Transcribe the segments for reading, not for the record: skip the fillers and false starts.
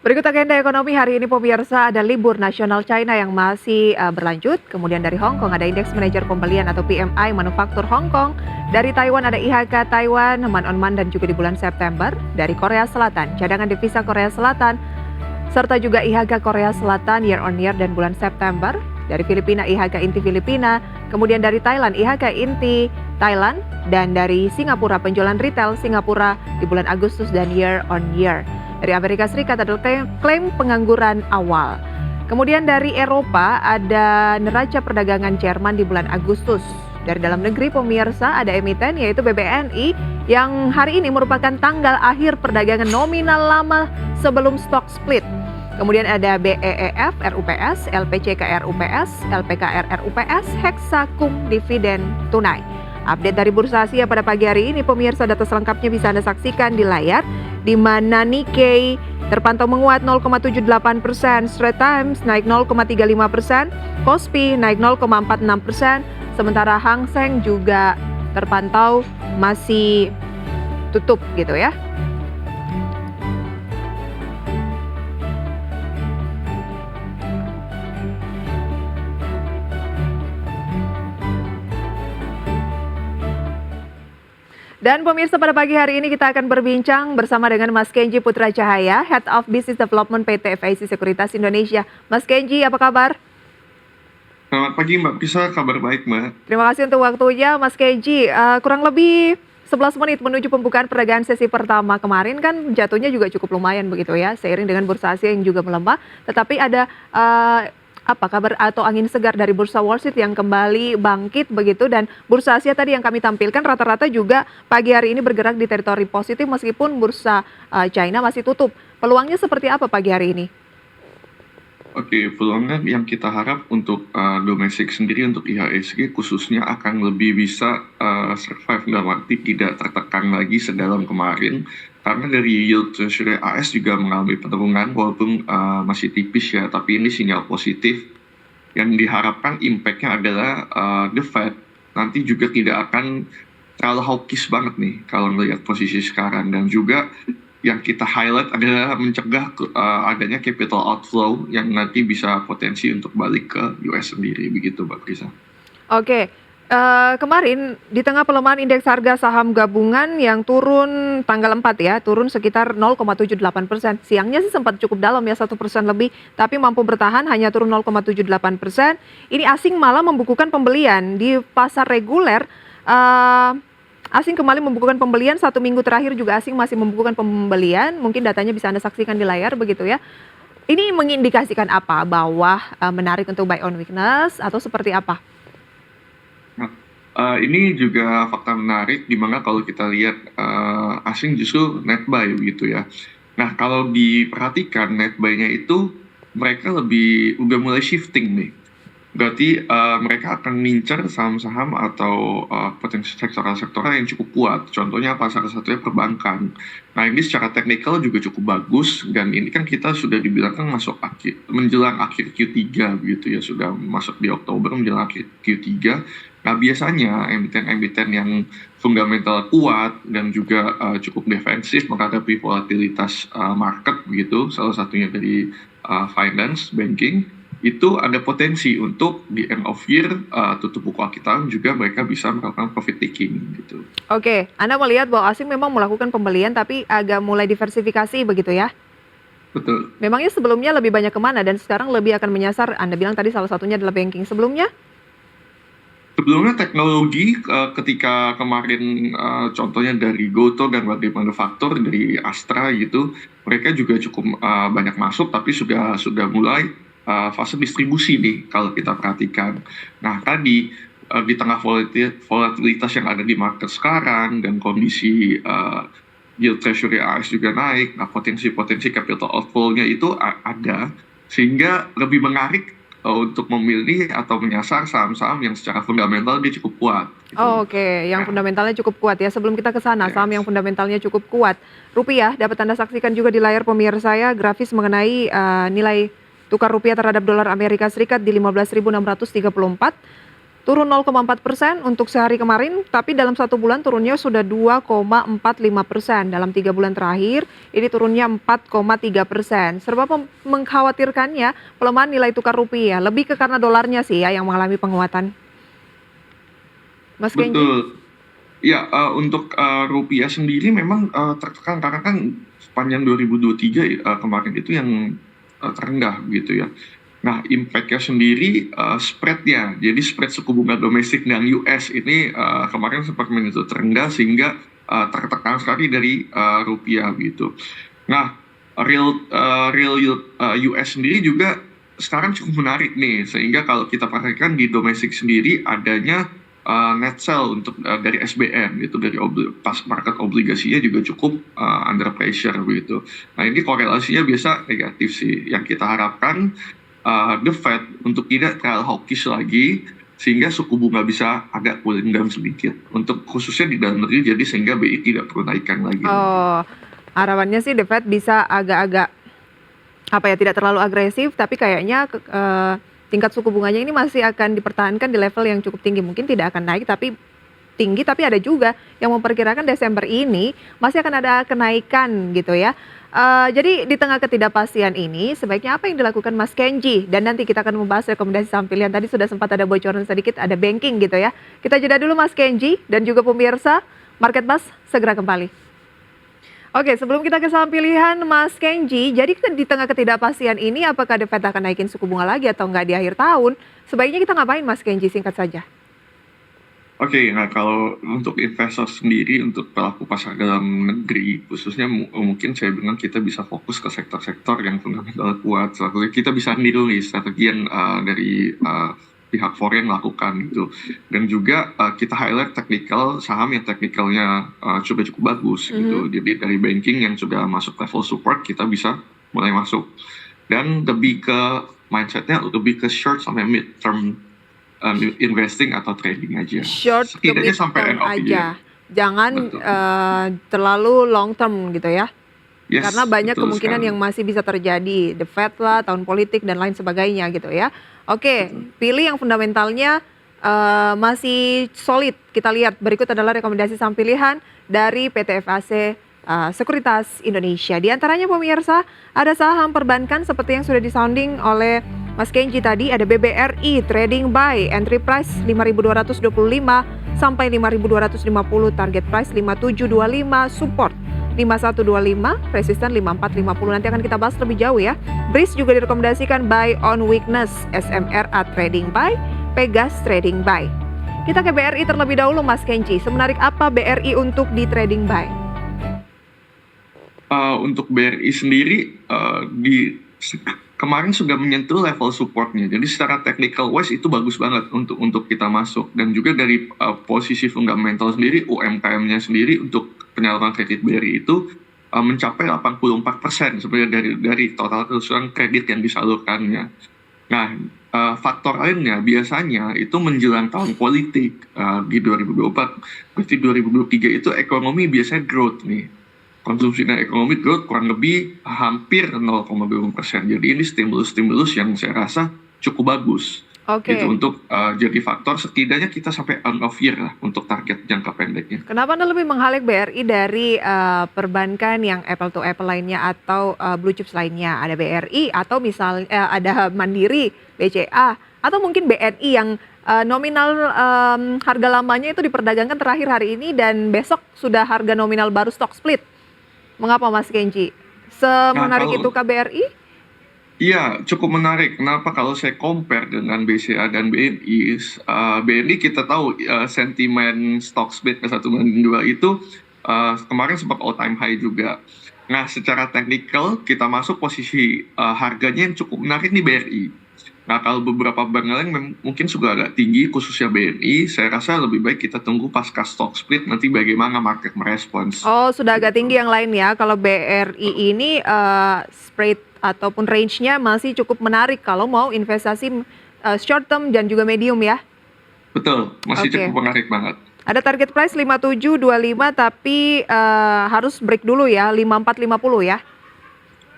Berikut agenda ekonomi hari ini pemirsa, ada libur nasional China yang masih berlanjut. Kemudian dari Hong Kong ada indeks manajer pembelian atau PMI manufaktur Hong Kong. Dari Taiwan ada IHK Taiwan, month on month dan juga di bulan September. Dari Korea Selatan, cadangan devisa Korea Selatan, serta juga IHK Korea Selatan year on year dan bulan September. Dari Filipina IHK inti Filipina, kemudian dari Thailand IHK inti Thailand, dan dari Singapura penjualan retail Singapura di bulan Agustus dan year on year. Dari Amerika Serikat adalah klaim pengangguran awal. Kemudian dari Eropa ada neraca perdagangan Jerman di bulan Agustus. Dari dalam negeri pemirsa ada emiten yaitu BBNI yang hari ini merupakan tanggal akhir perdagangan nominal lama sebelum stock split. Kemudian ada BEEF RUPS, LPCK RUPS, LPKR RUPS, Hexakum dividen tunai. Update dari Bursa Asia pada pagi hari ini pemirsa, data selengkapnya bisa Anda saksikan di layar, di mana Nikkei terpantau menguat 0,78%, Straits Times naik 0,35%, Kospi naik 0,46%, sementara Hang Seng juga terpantau masih tutup gitu ya. Dan pemirsa, pada pagi hari ini kita akan berbincang bersama dengan Mas Kenji Putra Cahaya, Head of Business Development PT FIC Sekuritas Indonesia. Mas Kenji, apa kabar? Selamat pagi Mbak Pisa, kabar baik Mbak. Terima kasih untuk waktunya Mas Kenji. Kurang lebih 11 menit menuju pembukaan peragaan sesi pertama kemarin kan jatuhnya juga cukup lumayan begitu ya, seiring dengan Bursa Asia yang juga melemah. Tetapi ada apa kabar atau angin segar dari Bursa Wall Street yang kembali bangkit begitu, dan Bursa Asia tadi yang kami tampilkan rata-rata juga pagi hari ini bergerak di teritori positif meskipun Bursa China masih tutup. Peluangnya seperti apa pagi hari ini? Oke, peluangnya yang kita harap untuk domestik sendiri untuk IHSG khususnya akan lebih bisa survive dalam arti tidak tertekan lagi sedalam kemarin, karena dari yield treasury AS juga mengalami penurunan walaupun masih tipis ya, tapi ini sinyal positif. Yang diharapkan impact-nya adalah the Fed nanti juga tidak akan terlalu hawkish banget nih kalau melihat posisi sekarang, dan juga yang kita highlight adalah mencegah adanya capital outflow yang nanti bisa potensi untuk balik ke US sendiri, begitu Mbak Prisa. Oke, kemarin di tengah pelemahan indeks harga saham gabungan yang turun tanggal 4 ya, turun sekitar 0,78%. Siangnya sih sempat cukup dalam ya, 1% lebih, tapi mampu bertahan hanya turun 0,78%. Ini asing malah membukukan pembelian di pasar reguler. Asing kembali membukukan pembelian, 1 minggu terakhir juga asing masih membukukan pembelian. Mungkin datanya bisa Anda saksikan di layar begitu ya. Ini mengindikasikan apa? Bahwa menarik untuk buy on weakness atau seperti apa? Nah, ini juga fakta menarik di mana kalau kita lihat asing justru net buy begitu ya. Nah, kalau diperhatikan net buy-nya itu mereka udah mulai shifting nih. Berarti mereka akan ngincer saham-saham atau potensi sektoral-sektoral yang cukup kuat. Contohnya salah satunya perbankan. Nah, ini secara teknikal juga cukup bagus, dan ini kan kita sudah dibilang kan menjelang akhir Q3 begitu ya, sudah masuk di Oktober menjelang akhir Q3. Nah, biasanya emiten-emiten yang fundamental kuat dan juga cukup defensif menghadapi volatilitas market begitu, salah satunya dari finance, banking, itu ada potensi untuk di end of year tutup buku akhir tahun juga mereka bisa melakukan profit taking gitu. Oke, Anda melihat bahwa asing memang melakukan pembelian tapi agak mulai diversifikasi begitu ya? Betul. Memangnya sebelumnya lebih banyak kemana dan sekarang lebih akan menyasar, Anda bilang tadi salah satunya adalah banking. Sebelumnya teknologi ketika kemarin contohnya dari Goto dan Wade Manufaktur dari Astra gitu, mereka juga cukup banyak masuk, tapi sudah mulai fase distribusi nih kalau kita perhatikan. Nah, tadi di tengah volatilitas yang ada di market sekarang dan kondisi yield treasury AS juga naik, nah potensi capital outflow-nya itu ada, sehingga lebih menarik untuk memilih atau menyasar saham-saham yang secara fundamental dia cukup kuat. Gitu. Oke, yang fundamentalnya cukup kuat ya. Sebelum kita ke sana, saham yang fundamentalnya cukup kuat. Rupiah dapat Anda saksikan juga di layar pemirsa saya, grafis mengenai nilai tukar rupiah terhadap dolar Amerika Serikat di 15.634. turun 0,4% untuk sehari kemarin, tapi dalam 1 bulan turunnya sudah 2,45%. Dalam 3 bulan terakhir, ini turunnya 4,3%. Serba mengkhawatirkannya pelemahan nilai tukar rupiah, lebih ke karena dolarnya sih ya yang mengalami penguatan. Mas Kenji? Betul. Ya, untuk rupiah sendiri memang tertekan karena kan sepanjang 2023 kemarin itu yang terendah gitu ya. Nah, impact-nya sendiri spread-nya. Jadi spread suku bunga domestik dan US ini kemarin sempat menyentuh terendah sehingga tertekan sekali dari rupiah gitu. Nah, real yield US sendiri juga sekarang cukup menarik nih, sehingga kalau kita perhatikan di domestik sendiri adanya net sell untuk dari SBN itu dari pas market obligasinya juga cukup under pressure begitu. Nah, ini korelasinya biasa negatif sih. Yang kita harapkan the Fed untuk tidak terlalu hawkish lagi sehingga suku bunga bisa agak cooling down sedikit untuk khususnya di dalam negeri, jadi sehingga BI tidak perlu naikkan lagi. Oh, harapannya sih The Fed bisa agak-agak tidak terlalu agresif, tapi kayaknya tingkat suku bunganya ini masih akan dipertahankan di level yang cukup tinggi. Mungkin tidak akan naik tapi tinggi, tapi ada juga yang memperkirakan Desember ini masih akan ada kenaikan gitu ya. Jadi di tengah ketidakpastian ini sebaiknya apa yang dilakukan Mas Kenji? Dan nanti kita akan membahas rekomendasi saham pilihan. Tadi sudah sempat ada bocoran sedikit, ada banking gitu ya. Kita jeda dulu Mas Kenji dan juga pemirsa. Market Buzz segera kembali. Oke, sebelum kita ke saham pilihan Mas Kenji, jadi di tengah ketidakpastian ini apakah The Fed akan naikin suku bunga lagi atau enggak di akhir tahun? Sebaiknya kita ngapain Mas Kenji, singkat saja? Oke, nah kalau untuk investor sendiri, untuk pelaku pasar dalam negeri, khususnya mungkin saya bilang kita bisa fokus ke sektor-sektor yang fundamental kuat. Kita bisa niru nih strategi yang dari pihak foreign lakukan gitu. Dan juga kita highlight technical, saham yang technicalnya sudah cukup bagus gitu. Jadi dari banking yang sudah masuk level support, kita bisa mulai masuk. Dan lebih ke mindsetnya, lebih ke short sampai mid term investing atau trading aja. Short ke Setidaknya mid sampai term end of the year. aja. Jangan Betul. terlalu long term gitu ya. Yes, Karena banyak betul kemungkinan sekali. yang masih bisa terjadi, The Fed lah, tahun politik dan lain sebagainya gitu ya. Oke, pilih yang fundamentalnya masih solid. Kita lihat berikut adalah rekomendasi saham pilihan dari PT FAC Sekuritas Indonesia. Di antaranya pemirsa, ada saham perbankan seperti yang sudah disounding oleh Mas Kenji tadi, ada BBRI Trading Buy, entry price 5.225 sampai 5.250, target price 5.725, support 5.125, resisten 5.450. Nanti akan kita bahas lebih jauh ya. BRIS juga direkomendasikan buy on weakness, SMRA Trading Buy, Pegas Trading Buy. Kita ke BRI terlebih dahulu Mas Kenji. Semenarik apa BRI untuk di trading buy? Untuk BRI sendiri kemarin sudah menyentuh level supportnya. Jadi secara technical wise itu bagus banget untuk kita masuk. Dan juga dari posisi fundamental sendiri, UMKM-nya sendiri untuk penyaluran kredit BRI itu mencapai 84% sebenarnya dari total keseluruhan kredit yang disalurkannya. Nah, faktor lainnya biasanya itu menjelang tahun politik di 2024. Berarti 2023 itu ekonomi biasanya growth nih. Konsumsi dan ekonomi growth kurang lebih hampir 0,2%. Jadi ini stimulus-stimulus yang saya rasa cukup bagus. Oke. Gitu, untuk jadi faktor setidaknya kita sampai end of year lah untuk target jangka pendeknya. Kenapa Anda lebih meng-highlight BRI dari perbankan yang apple to apple lainnya atau blue chips lainnya? Ada BRI atau misalnya ada Mandiri, BCA, atau mungkin BNI yang nominal harga lamanya itu diperdagangkan terakhir hari ini dan besok sudah harga nominal baru stock split. Mengapa Mas Kenji? Semenarik itu KBRI? Iya, cukup menarik. Kenapa kalau saya compare dengan BCA dan BNI? BNI kita tahu sentimen stock split ke 1 dan 2 itu kemarin sempat all time high juga. Nah, secara teknikal kita masuk posisi harganya yang cukup menarik nih BRI. Nah, kalau beberapa bank lain mungkin sudah agak tinggi, khususnya BNI, saya rasa lebih baik kita tunggu pasca stock split nanti bagaimana market merespons. Oh, sudah agak tinggi yang lain ya. Kalau BRI ini spread ataupun range-nya masih cukup menarik kalau mau investasi short term dan juga medium ya. Betul, masih cukup menarik banget. Ada target price 5725 tapi harus break dulu ya, 5450 ya.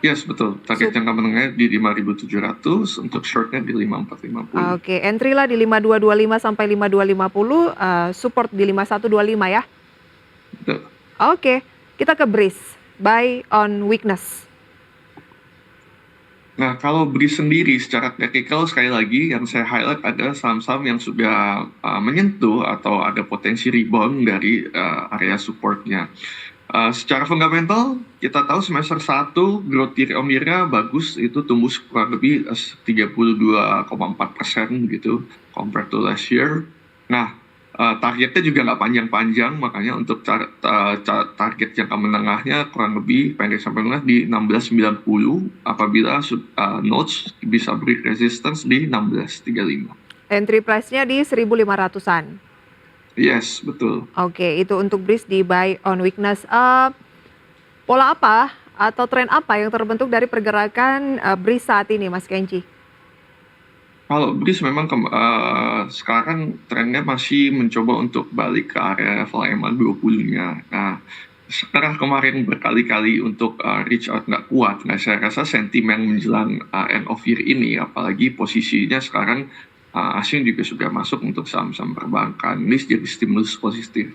Yes, betul. Target Sup jangka menengahnya di 5.700, untuk short-nya di 5.450. Oke, entry lah di 5225 sampai 5250, support di 5125 ya? Betul. Oke, kita ke BRIS, buy on weakness. Nah, kalau BRIS sendiri secara teknikal sekali lagi yang saya highlight adalah saham-saham yang sudah menyentuh atau ada potensi rebound dari area supportnya. Secara fundamental, kita tahu semester 1 growth year on year-nya bagus, itu tumbuh kurang lebih 32,4% gitu compared to last year. Nah, targetnya juga nggak panjang-panjang, makanya untuk target jangka menengahnya kurang lebih pendek sampai menengah di 1690, apabila notes bisa break resistance di 1635. Entry price-nya di 1.500-an. Yes, betul. Oke, itu untuk BRIS di buy on weakness. Pola apa atau tren apa yang terbentuk dari pergerakan BRIS saat ini, Mas Kenji? Kalau BRIS memang sekarang trennya masih mencoba untuk balik ke area level MA20-nya. Nah, setelah kemarin berkali-kali untuk reach out nggak kuat, nah saya rasa sentimen menjelang end of year ini, apalagi posisinya sekarang asing juga sudah masuk untuk saham-saham perbankan. Ini jadi stimulus positif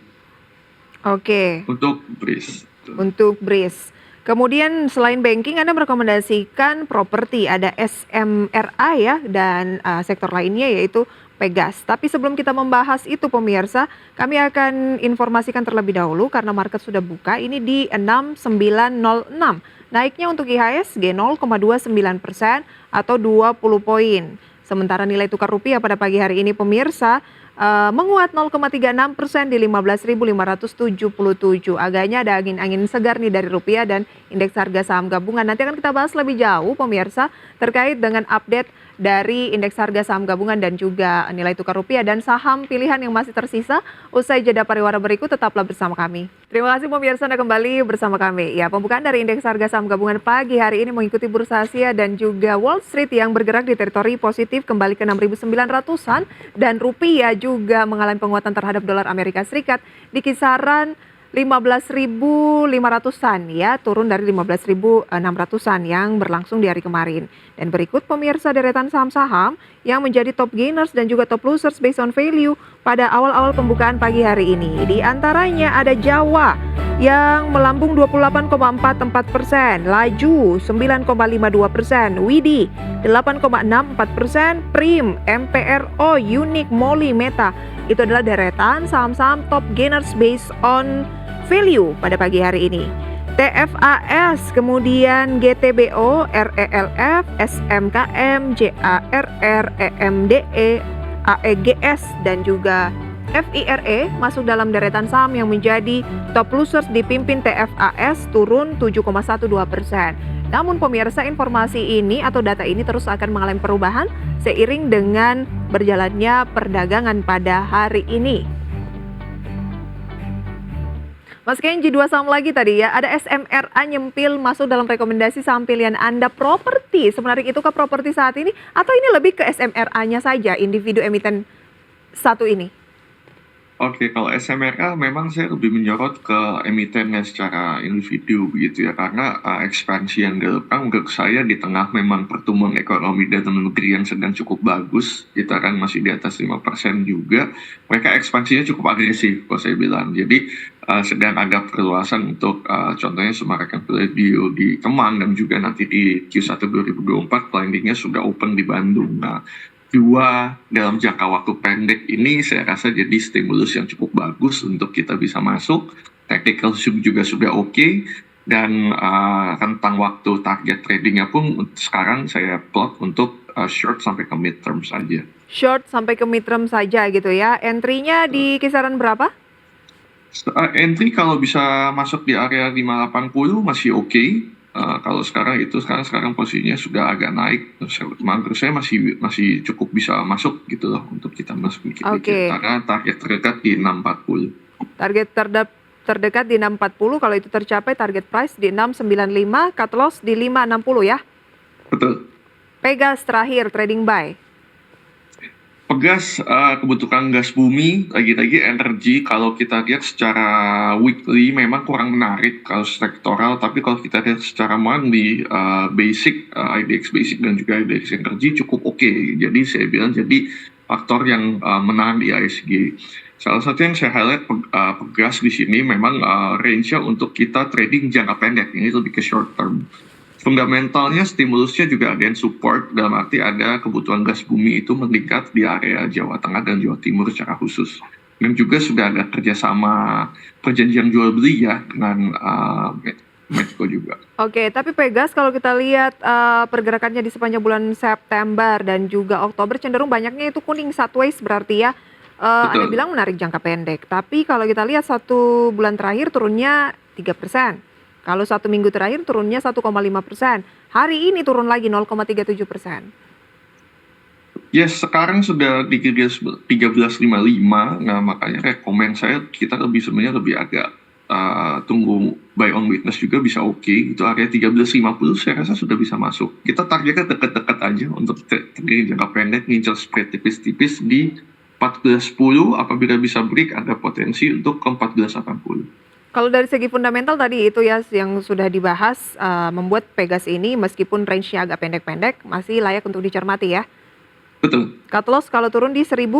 Oke, untuk BRIS. untuk BRIS. Kemudian selain banking, Anda merekomendasikan properti, ada SMRA ya, dan sektor lainnya yaitu Pegas. Tapi sebelum kita membahas itu pemirsa, kami akan informasikan terlebih dahulu karena market sudah buka, ini di 6906. Naiknya untuk IHSG 0,29% atau 20 poin. Sementara nilai tukar rupiah pada pagi hari ini pemirsa menguat 0,36% di 15.577. Agaknya ada angin-angin segar nih dari rupiah dan indeks harga saham gabungan. Nanti akan kita bahas lebih jauh pemirsa terkait dengan update dari indeks harga saham gabungan dan juga nilai tukar rupiah dan saham pilihan yang masih tersisa. Usai jeda pariwara berikut, tetaplah bersama kami. Terima kasih pemirsa Anda kembali bersama kami. Ya, pembukaan dari indeks harga saham gabungan pagi hari ini mengikuti bursa Asia dan juga Wall Street yang bergerak di teritori positif kembali ke 6.900-an dan rupiah juga mengalami penguatan terhadap dolar Amerika Serikat di kisaran 15.500-an ya, turun dari 15.600-an yang berlangsung di hari kemarin. Dan berikut pemirsa deretan saham-saham yang menjadi top gainers dan juga top losers based on value pada awal-awal pembukaan pagi hari ini. Di antaranya ada Jawa yang melambung 28,44%, Laju 9,52%, Widi 8,64%, Prim, MPRO, Unique, Molly, Meta. Itu adalah deretan saham-saham top gainers based on value pada pagi hari ini. TFAS, kemudian GTBO, RELF, SMKM, JARR, EMDE, AEGS, dan juga FIRE masuk dalam deretan saham yang menjadi top losers dipimpin TFAS turun 7,12%. Namun pemirsa, informasi ini atau data ini terus akan mengalami perubahan seiring dengan berjalannya perdagangan pada hari ini. Mas Kenji, 2 saham lagi tadi ya, ada SMRA nyempil masuk dalam rekomendasi saham pilihan Anda properti. Semenarik itukah properti saat ini atau ini lebih ke SMRA-nya saja, individu emiten satu ini? Oke, kalau SMRA memang saya lebih menyorot ke emitennya secara individu begitu ya, karena ekspansi yang dilakukan menurut saya di tengah memang pertumbuhan ekonomi dalam negeri yang sedang cukup bagus, kita kan masih di atas 5% juga, mereka ekspansinya cukup agresif kalau saya bilang. Jadi sedang ada perluasan untuk contohnya Semarang Palladium di Kemang dan juga nanti di Q1 2024 landingnya sudah open di Bandung. Nah, dua dalam jangka waktu pendek ini saya rasa jadi stimulus yang cukup bagus untuk kita bisa masuk. Technical juga sudah oke, dan rentang waktu target tradingnya pun sekarang saya plot untuk short sampai ke midterm saja. Short sampai ke midterm saja gitu ya. Entry-nya di kisaran berapa? Entry kalau bisa masuk di area 580 masih oke. Kalau sekarang posisinya sudah agak naik, menurut saya masih cukup bisa masuk gitu loh untuk kita masuk Oke. karena target terdekat di 640. Target terdekat di 640, kalau itu tercapai target price di 695, cut loss di 560 ya. Betul. Pegas terakhir trading buy. Pegas, kebutuhan gas bumi, lagi-lagi energi kalau kita lihat secara weekly memang kurang menarik kalau sektoral, tapi kalau kita lihat secara monthly, basic, IDX basic dan juga IDX energi cukup oke. Jadi saya bilang jadi faktor yang menahan di ISG. Salah satu yang saya highlight pegas di sini memang range-nya untuk kita trading jangka pendek, ini lebih ke short term. Fundamentalnya stimulusnya juga ada yang support, dalam arti ada kebutuhan gas bumi itu meningkat di area Jawa Tengah dan Jawa Timur secara khusus. Dan juga sudah ada kerjasama perjanjian jual beli ya dengan Medco juga. Oke, tapi Pegas kalau kita lihat pergerakannya di sepanjang bulan September dan juga Oktober cenderung banyaknya itu kuning sideways berarti ya. Anda Betul. bilang menarik jangka pendek, tapi kalau kita lihat 1 bulan terakhir turunnya 3%. Kalau 1 minggu terakhir turunnya 1,5%. Hari ini turun lagi 0,37%. Yes, sekarang sudah di 13.55. Nah, makanya rekomen saya kita sebenarnya lebih agak tunggu buy on weakness juga bisa oke. Itu area 13.50 saya rasa sudah bisa masuk. Kita targetnya dekat-dekat aja untuk trading jangka pendek, ngincer spread tipis-tipis di 14.10. Apabila bisa break ada potensi untuk ke 14.80. Kalau dari segi fundamental tadi itu ya yang sudah dibahas membuat Pegas ini meskipun range-nya agak pendek-pendek masih layak untuk dicermati ya. Betul. Cut loss kalau turun di 1.300.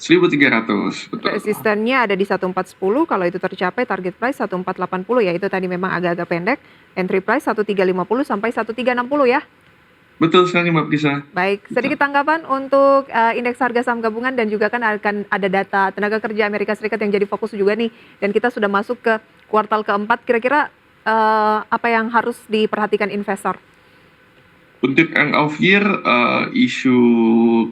1.300, betul. Resistennya ada di 1.410, kalau itu tercapai target price 1.480 ya, itu tadi memang agak-agak pendek. Entry price 1.350 sampai 1.360 ya. Betul sekali Mbak Prisa. Baik, sedikit tanggapan untuk indeks harga saham gabungan dan juga kan akan ada data tenaga kerja Amerika Serikat yang jadi fokus juga nih. Dan kita sudah masuk ke kuartal keempat, kira-kira apa yang harus diperhatikan investor? Untuk end of year, isu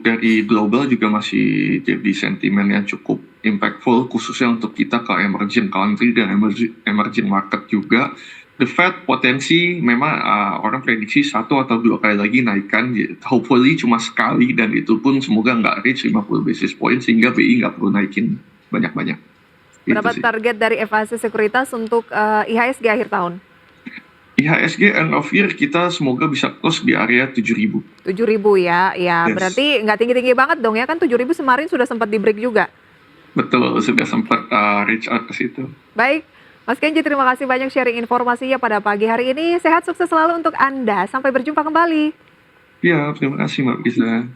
dari global juga masih jadi sentimen yang cukup impactful, khususnya untuk kita ke emerging country dan emerging market juga. The Fed potensi memang orang prediksi 1 atau 2 kali lagi naikkan, hopefully cuma sekali, dan itu pun semoga nggak reach 50 basis point sehingga BI nggak perlu naikin banyak-banyak. Berapa target dari FAC Sekuritas untuk IHSG akhir tahun? IHSG end of year kita semoga bisa close di area 7.000. 7.000 ya, ya Yes. berarti nggak tinggi-tinggi banget dong ya kan 7.000 kemarin sudah sempat di break juga. Betul, sudah sempat reach out ke situ. Baik, Mas Kenji terima kasih banyak sharing informasinya pada pagi hari ini. Sehat sukses selalu untuk Anda. Sampai berjumpa kembali. Ya, terima kasih Mbak Bisa.